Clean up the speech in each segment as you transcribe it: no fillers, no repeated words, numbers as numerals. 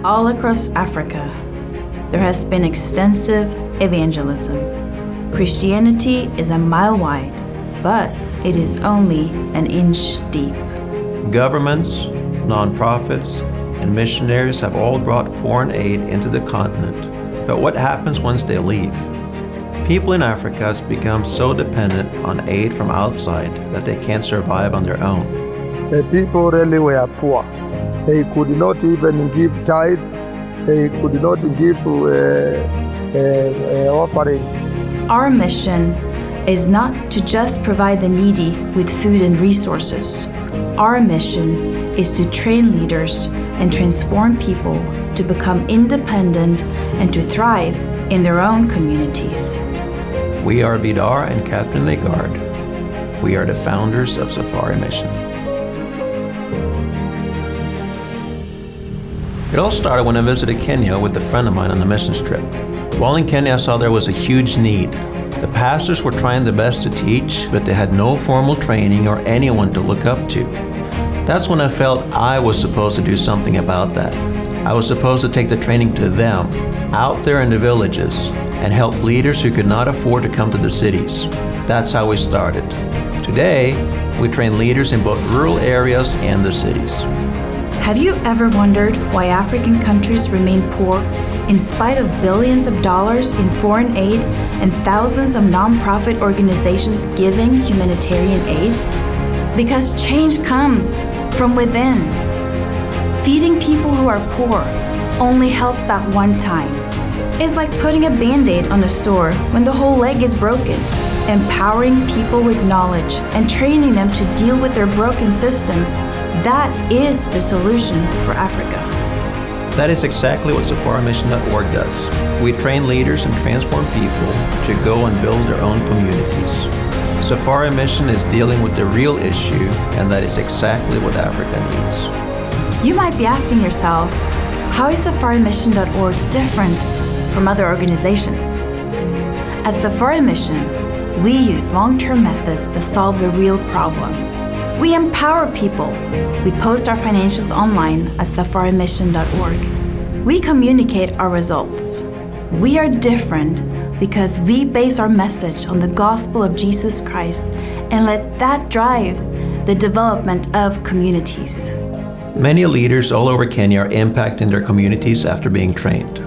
All across Africa, there has been extensive evangelism. Christianity is a mile wide, but it is only an inch deep. Governments, nonprofits, and missionaries have all brought foreign aid into the continent. But what happens once they leave? People in Africa have become so dependent on aid from outside that they can't survive on their own. The people really were poor. They could not even give tithe. They could not give offering. Our mission is not to just provide the needy with food and resources. Our mission is to train leaders and transform people to become independent and to thrive in their own communities. We are Vidar and Catherine Legard. We are the founders of Safari Mission. It all started when I visited Kenya with a friend of mine on a missions trip. While in Kenya, I saw there was a huge need. The pastors were trying their best to teach, but they had no formal training or anyone to look up to. That's when I felt I was supposed to do something about that. I was supposed to take the training to them, out there in the villages, and help leaders who could not afford to come to the cities. That's how we started. Today, we train leaders in both rural areas and the cities. Have you ever wondered why African countries remain poor in spite of billions of dollars in foreign aid and thousands of nonprofit organizations giving humanitarian aid? Because change comes from within. Feeding people who are poor only helps that one time. It's like putting a Band-Aid on a sore when the whole leg is broken. Empowering people with knowledge and training them to deal with their broken systems, that is the solution for Africa. That is exactly what SafariMission.org does. We train leaders and transform people to go and build their own communities. Safari Mission is dealing with the real issue, and that is exactly what Africa needs. You might be asking yourself, how is SafariMission.org different from other organizations? At Safari Mission, we use long-term methods to solve the real problem. We empower people. We post our financials online at SafariMission.org. We communicate our results. We are different because we base our message on the gospel of Jesus Christ and let that drive the development of communities. Many leaders all over Kenya are impacting their communities after being trained.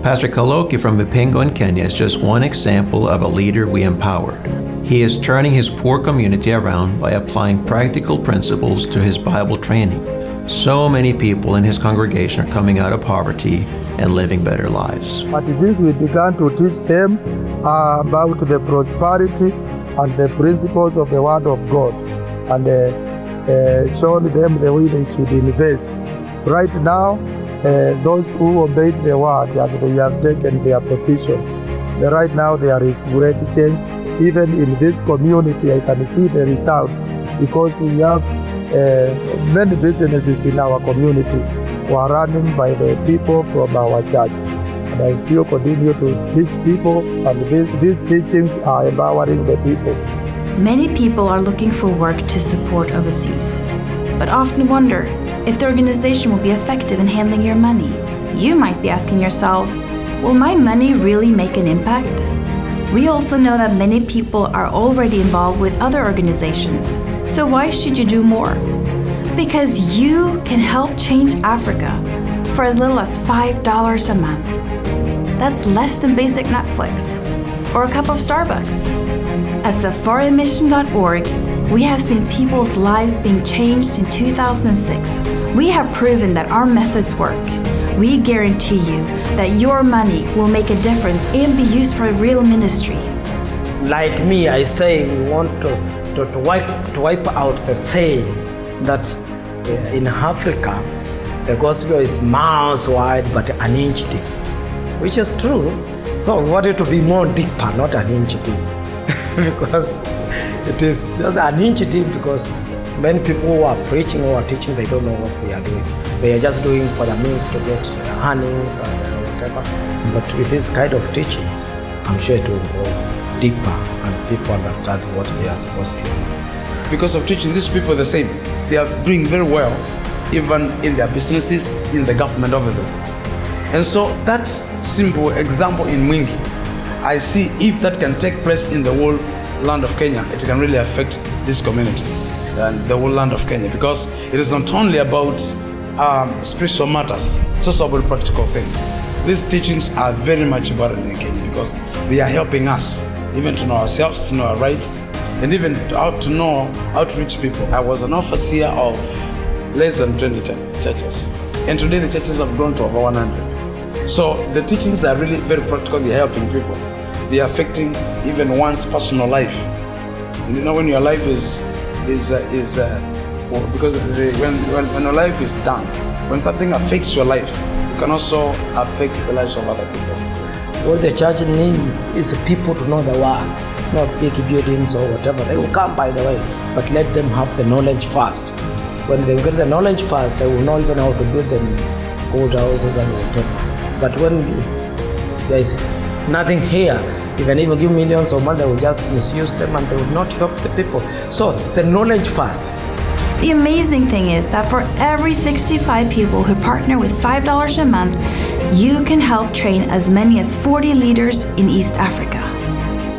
Pastor Kaloki from Vipingo in Kenya is just one example of a leader we empowered. He is turning his poor community around by applying practical principles to his Bible training. So many people in his congregation are coming out of poverty and living better lives. But since we began to teach them about the prosperity and the principles of the Word of God and shown them the way they should invest, right now, those who obeyed the Word and they have taken their position, right now there is great change. Even in this community, I can see the results because we have many businesses in our community who are running by the people from our church. And I still continue to teach people, and these teachings are empowering the people. Many people are looking for work to support overseas, but often wonder if the organization will be effective in handling your money. You might be asking yourself, will my money really make an impact? We also know that many people are already involved with other organizations, so why should you do more? Because you can help change Africa for as little as $5 a month. That's less than basic Netflix or a cup of Starbucks. At SafariMission.org, we have seen people's lives being changed since 2006. We have proven that our methods work. We guarantee you that your money will make a difference and be used for a real ministry. Like me, I say we want to wipe out the saying that in Africa, the gospel is miles wide but an inch deep, which is true. So we want it to be more deeper, not an inch deep. Because it is just an inch deep, because many people who are preaching or are teaching, they don't know what they are doing. They are just doing for the means to get earnings or whatever. But with this kind of teachings, I'm sure it will go deeper and people understand what they are supposed to do. Because of teaching these people the same, they are doing very well, even in their businesses, in the government offices. And so that simple example in Mwingi, I see if that can take place in the whole land of Kenya, it can really affect this community and the whole land of Kenya, because it is not only about spiritual matters, it's also about practical things. These teachings are very much important in Kenya because they are helping us even to know ourselves, to know our rights, and even how to know how to reach people. I was an overseer of less than 20 churches, and today the churches have grown to over 100. So the teachings are really very practical. They are helping people. They are affecting even one's personal life. And you know, when your life is because when your life is done, when something affects your life, it can also affect the lives of other people. What the church needs is people to know the word, not big buildings or whatever. They will come, by the way, but let them have the knowledge first. When they get the knowledge first, they will know even how to build them old houses and whatever. But when there is nothing here, you can even give millions of money, they will just misuse them and they will not help the people. So the knowledge first. The amazing thing is that for every 65 people who partner with $5 a month, you can help train as many as 40 leaders in East Africa.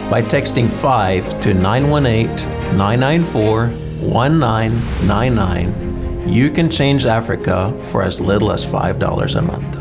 By texting 5 to 918-994-1999, you can change Africa for as little as $5 a month.